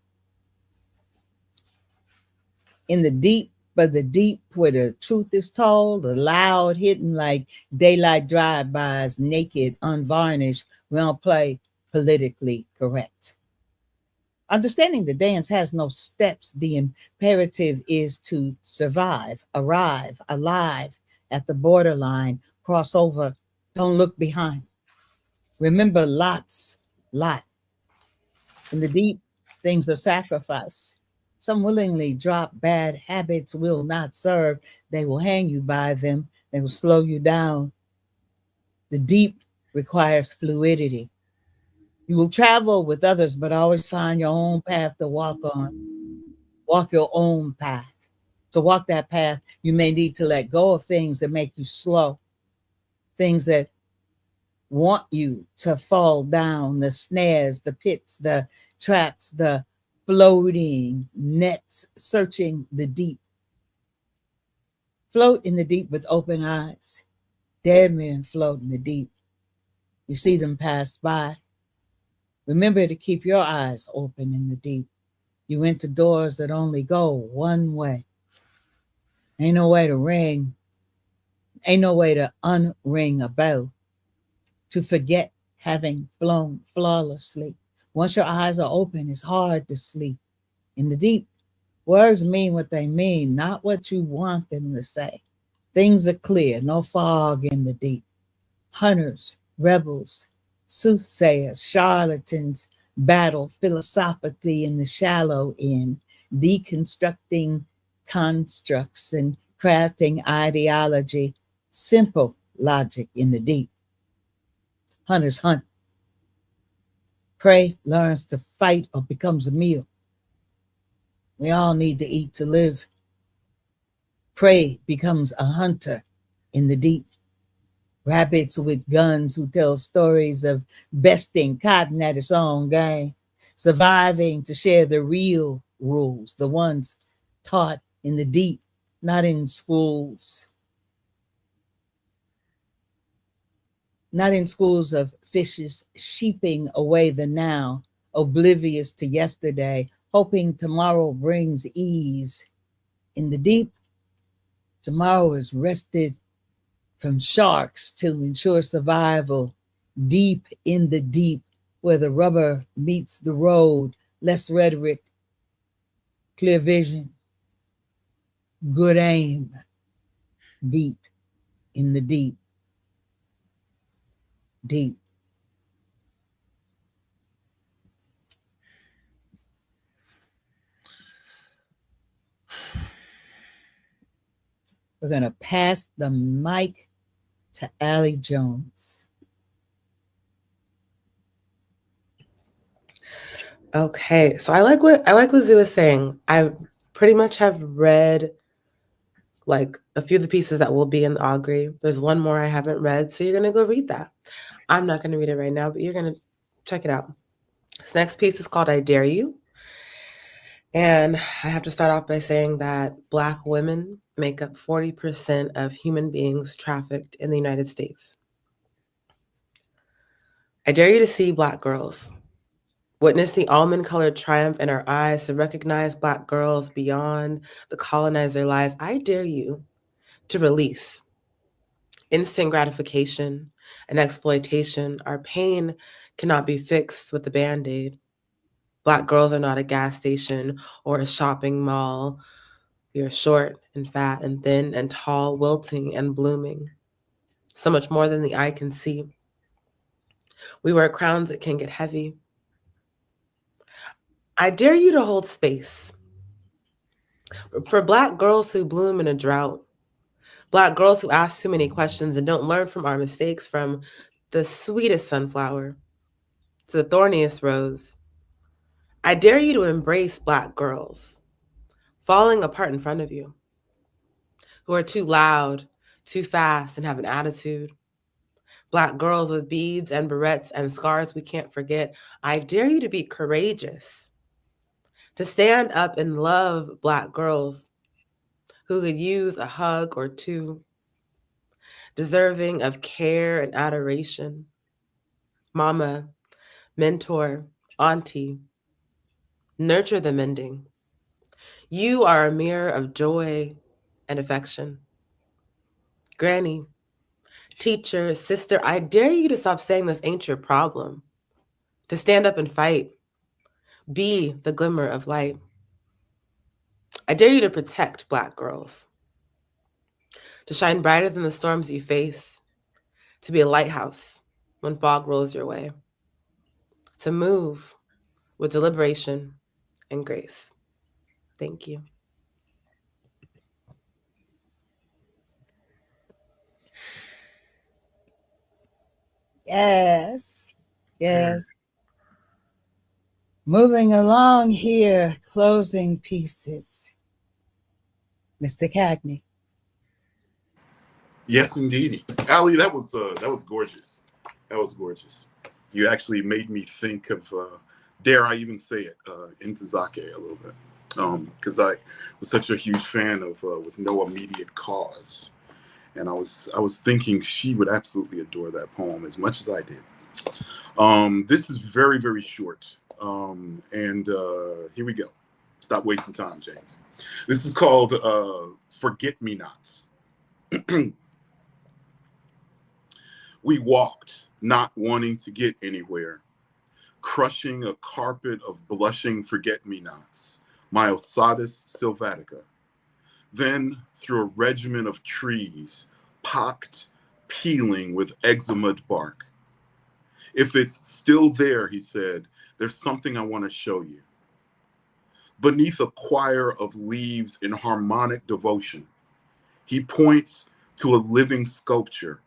In the deep, but the deep where the truth is told, the loud hitting like daylight drive-bys, naked, unvarnished. We don't play politically correct. Understanding the dance has no steps. The imperative is to survive, arrive, alive at the borderline, cross over, don't look behind. Remember Lot's lot. In the deep, things are sacrificed. Some willingly drop. Bad habits will not serve. They will hang you by them. They will slow you down. The deep requires fluidity. You will travel with others, but always find your own path to walk on. Walk your own path. To walk that path, you may need to let go of things that make you slow. things that want you to fall down, the snares, the pits, the traps, the floating nets, searching the deep. Float in the deep with open eyes. Dead men float in the deep. You see them pass by. Remember to keep your eyes open in the deep. You enter doors that only go one way. Ain't no way to ring. Ain't no way to unring a bell. To forget having flown flawlessly. Once your eyes are open, it's hard to sleep. In the deep, words mean what they mean, not what you want them to say. Things are clear, no fog in the deep. Hunters, rebels, soothsayers, charlatans battle philosophically in the shallow end, deconstructing constructs and crafting ideology, simple logic in the deep. Hunters hunt. Prey learns to fight or becomes a meal. We all need to eat to live. Prey becomes a hunter in the deep. Rabbits with guns who tell stories of besting cotton at its own game, surviving to share the real rules, the ones taught in the deep, not in schools. Not in schools of fishes sheeping away the now, oblivious to yesterday, hoping tomorrow brings ease. In the deep, tomorrow is wrested from sharks to ensure survival. Deep in the deep, where the rubber meets the road, less rhetoric, clear vision, good aim. Deep in the deep, deep. We're going to pass the mic to Alie Jones. Okay, so I like what Zoo is saying. I pretty much have read like a few of the pieces that will be in the Augury. There's one more I haven't read, so you're gonna go read that. I'm not gonna read it right now, but you're gonna check it out. This next piece is called I Dare You. And I have to start off by saying that Black women make up 40% of human beings trafficked in the United States. I dare you to see Black girls. Witness the almond-colored triumph in our eyes to recognize Black girls beyond the colonizer lies. I dare you to release instant gratification and exploitation. Our pain cannot be fixed with a Band-Aid. Black girls are not a gas station or a shopping mall. We are short and fat and thin and tall, wilting and blooming. So much more than the eye can see. We wear crowns that can get heavy. I dare you to hold space for Black girls who bloom in a drought. Black girls who ask too many questions and don't learn from our mistakes, from the sweetest sunflower to the thorniest rose. I dare you to embrace Black girls falling apart in front of you, who are too loud, too fast, and have an attitude. Black girls with beads and barrettes and scars we can't forget. I dare you to be courageous, to stand up and love Black girls who could use a hug or two, deserving of care and adoration. Mama, mentor, auntie, nurture the mending. You are a mirror of joy and affection. Granny, teacher, sister, I dare you to stop saying this ain't your problem, to stand up and fight. Be the glimmer of light. I dare you to protect Black girls, to shine brighter than the storms you face, to be a lighthouse when fog rolls your way, to move with deliberation and grace. Thank you. Yes, yes. Moving along here, closing pieces. Mr. Cagney. Yes, indeed. Ali, that was gorgeous. That was gorgeous. You actually made me think of, dare I even say it, Ntozake a little bit, because I was such a huge fan of With No Immediate Cause, and I was thinking she would absolutely adore that poem as much as I did. This is very, very short, and here we go. Stop wasting time, James. This is called Forget Me Nots. We walked, not wanting to get anywhere, crushing a carpet of blushing forget-me-nots, Myosotis sylvatica. Then, through a regimen of trees, pocked, peeling with eczemaed bark. If it's still there, he said, there's something I want to show you. Beneath a choir of leaves in harmonic devotion, he points to a living sculpture,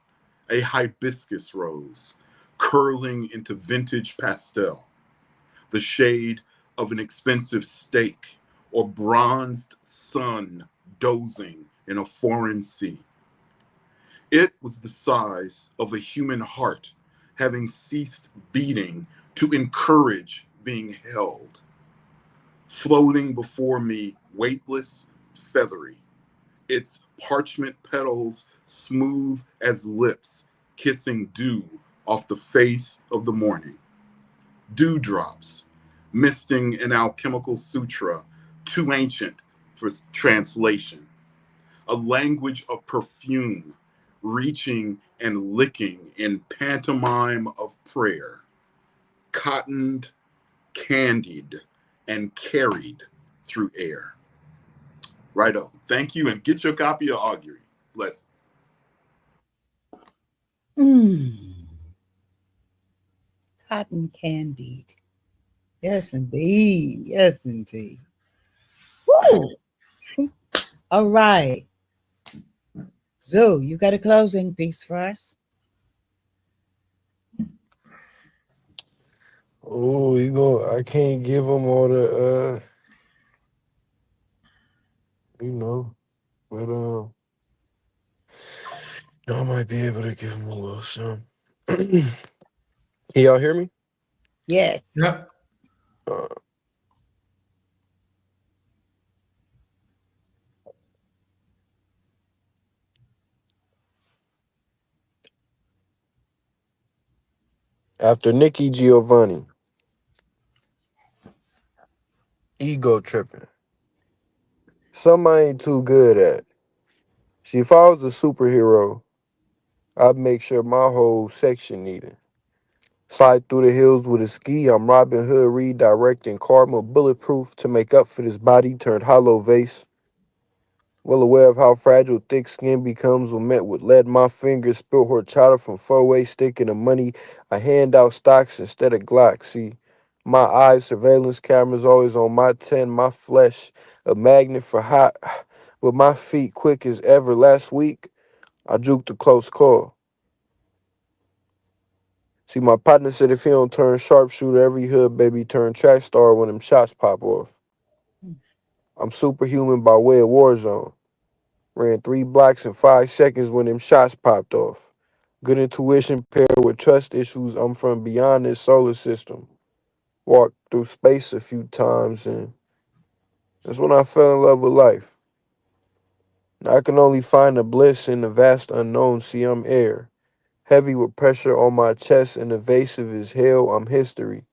a hibiscus rose, curling into vintage pastel, the shade of an expensive steak or bronzed sun dozing in a foreign sea. It was the size of a human heart having ceased beating to encourage being held, floating before me, weightless, feathery, its parchment petals smooth as lips kissing dew off the face of the morning. Dewdrops, misting an alchemical sutra too ancient for translation, a language of perfume, reaching and licking in pantomime of prayer, cottoned, candied, and carried through air. Righto. Thank you, and get your copy of Augury. Bless. Cotton candied. Yes, indeed. Yes, indeed. Woo! All right. Zoo, you got a closing piece for us? Oh, I can't give them all the, but I might be able to give them a little something. Can y'all hear me? Yes. Yep. After Nikki Giovanni. Ego tripping. Something I ain't too good at. See, if I was a superhero, I'd make sure my whole section needed. Slide through the hills with a ski, I'm Robin Hood redirecting karma bulletproof to make up for this body turned hollow vase. Well aware of how fragile thick skin becomes when met with lead, my fingers spill horchata from four-way sticking the money. I hand out stocks instead of Glocks. See, my eyes, surveillance cameras always on my 10, my flesh, a magnet for hot, with my feet quick as ever. Last week, I juked a close call. See, my partner said if he don't turn sharpshooter, every hood baby turn track star when them shots pop off. I'm superhuman by way of war zone. Ran 3 blocks in 5 seconds when them shots popped off. Good intuition paired with trust issues. I'm from beyond this solar system. Walked through space a few times, and that's when I fell in love with life. Now I can only find the bliss in the vast unknown. See, I'm air. Heavy with pressure on my chest and evasive as hell. I'm history.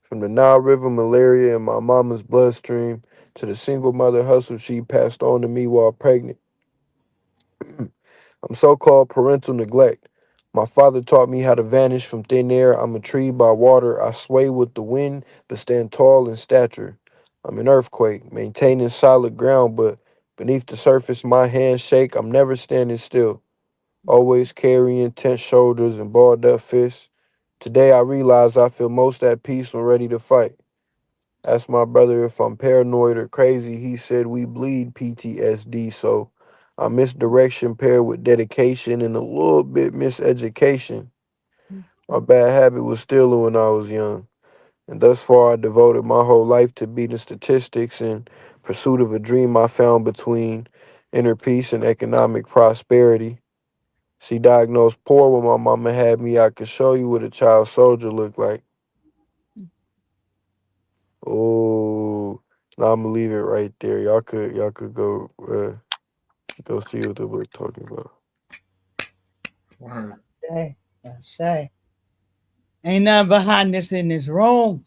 From the Nile River malaria in my mama's bloodstream to the single mother hustle she passed on to me while pregnant. I'm so-called parental neglect. My father taught me how to vanish from thin air. I'm a tree by water. I sway with the wind, but stand tall in stature. I'm an earthquake, maintaining solid ground, but beneath the surface, my hands shake. I'm never standing still, always carrying tense shoulders and balled up fists. Today, I realize I feel most at peace when ready to fight. Asked my brother if I'm paranoid or crazy. He said we bleed PTSD, so I misdirection paired with dedication and a little bit miseducation. My bad habit was stealing when I was young, and thus far I devoted my whole life to beating statistics in pursuit of a dream I found between inner peace and economic prosperity. See, diagnosed poor when my mama had me. I could show you what a child soldier looked like. Oh, now I'm gonna leave it right there. Y'all could go see what the book talking about. Word. Say. Ain't nothing behind this in this room.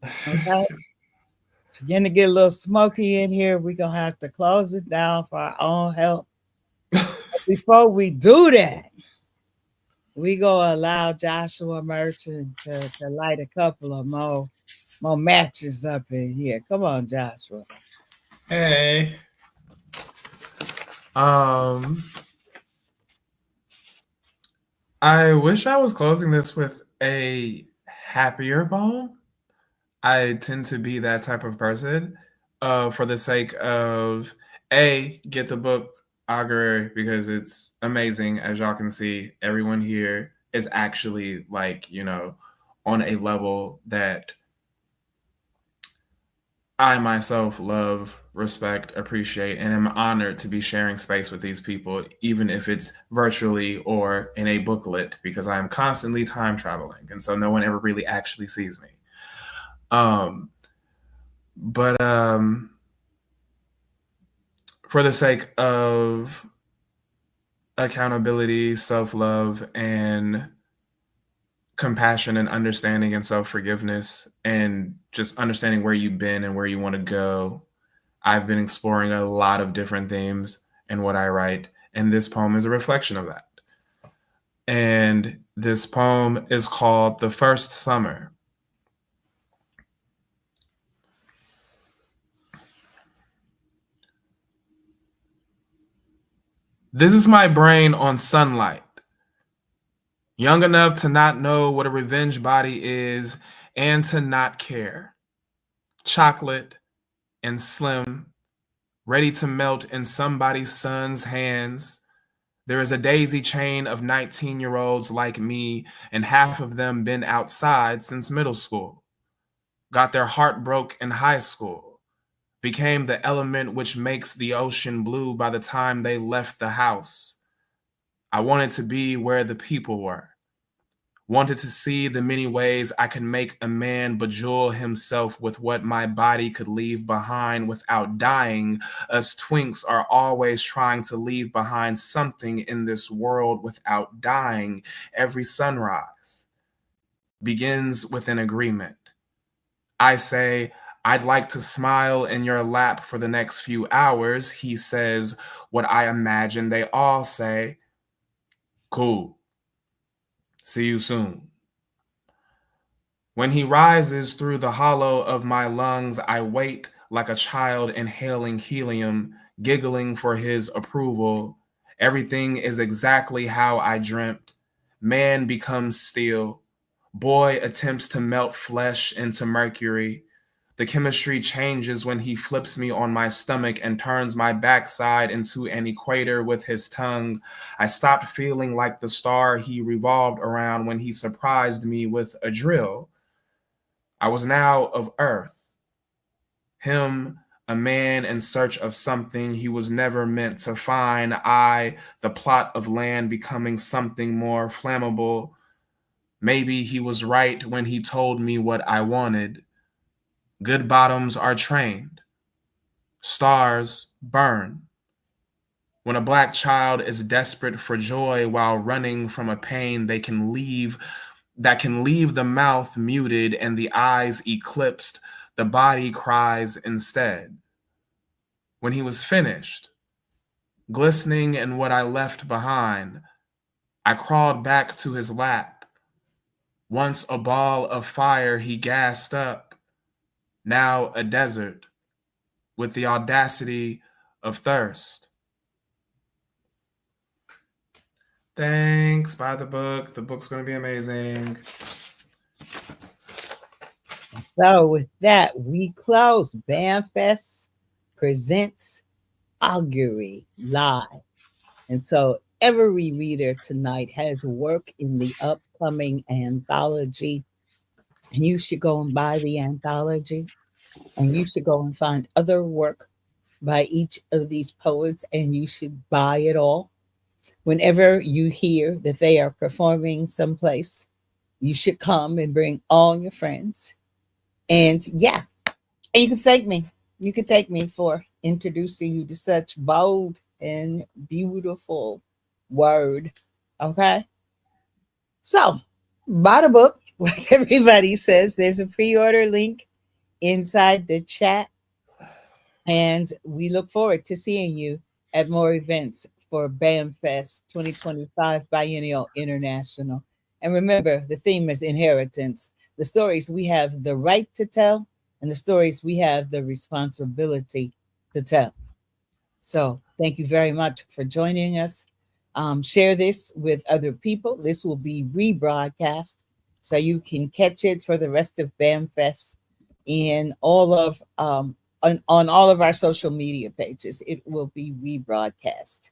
Okay. It's beginning to get a little smoky in here. We're gonna have to close it down for our own health. Before we do that, we gonna allow Joshua Merchant to light a couple of more matches up in here. Come on, Joshua. Hey. I wish I was closing this with a happier poem. I tend to be that type of person. For the sake of get the book Augury because it's amazing. As y'all can see, everyone here is actually like, on a level that I myself love, respect, appreciate, and am honored to be sharing space with these people, even if it's virtually or in a booklet, because I am constantly time traveling. And so no one ever really actually sees me. But for the sake of accountability, self-love, and compassion and understanding and self-forgiveness, and just understanding where you've been and where you want to go, I've been exploring a lot of different themes in what I write, and this poem is a reflection of that. And this poem is called The First Summer. This is my brain on sunlight. Young enough to not know what a revenge body is and to not care. Chocolate and slim, ready to melt in somebody's son's hands. There is a daisy chain of 19-year-olds like me, and half of them been outside since middle school. Got their heart broke in high school. Became the element which makes the ocean blue by the time they left the house. I wanted to be where the people were. Wanted to see the many ways I could make a man bejewel himself with what my body could leave behind without dying. Us twinks are always trying to leave behind something in this world without dying. Every sunrise begins with an agreement. I say, I'd like to smile in your lap for the next few hours. He says what I imagine they all say. Cool. See you soon. When he rises through the hollow of my lungs, I wait like a child inhaling helium, giggling for his approval. Everything is exactly how I dreamt. Man becomes steel. Boy attempts to melt flesh into mercury. The chemistry changes when he flips me on my stomach and turns my backside into an equator with his tongue. I stopped feeling like the star he revolved around when he surprised me with a drill. I was now of earth. Him, a man in search of something he was never meant to find. I, the plot of land becoming something more flammable. Maybe he was right when he told me what I wanted. Good bottoms are trained. Stars burn. When a black child is desperate for joy while running from a pain that can leave the mouth muted and the eyes eclipsed, the body cries instead. When he was finished, glistening in what I left behind, I crawled back to his lap. Once a ball of fire, he gassed up. Now a desert, with the audacity of thirst. Thanks. Buy the book. The book's going to be amazing. So with that, we close. BAMBDFEST presents Augury live. And so every reader tonight has work in the upcoming anthology. And you should go and buy the anthology. And you should go and find other work by each of these poets. And you should buy it all. Whenever you hear that they are performing someplace, you should come and bring all your friends. And yeah, and you can thank me. You can thank me for introducing you to such bold and beautiful word. Okay. So, buy the book. Like everybody says, there's a pre-order link inside the chat. And we look forward to seeing you at more events for BAMFest 2025 Biennial International. And remember, the theme is inheritance. The stories we have the right to tell, and the stories we have the responsibility to tell. So, thank you very much for joining us. Share this with other people. This will be rebroadcast, so you can catch it for the rest of BAMFest in all of on all of our social media pages. It will be rebroadcast.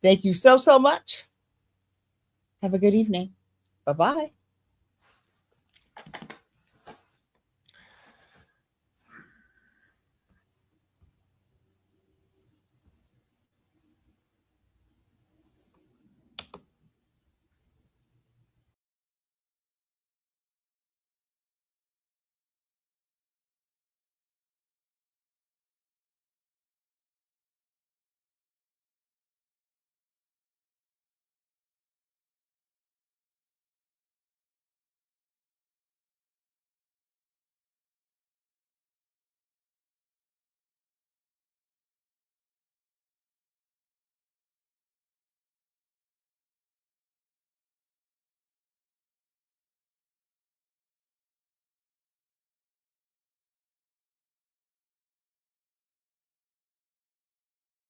Thank you so much. Have a good evening. Bye bye.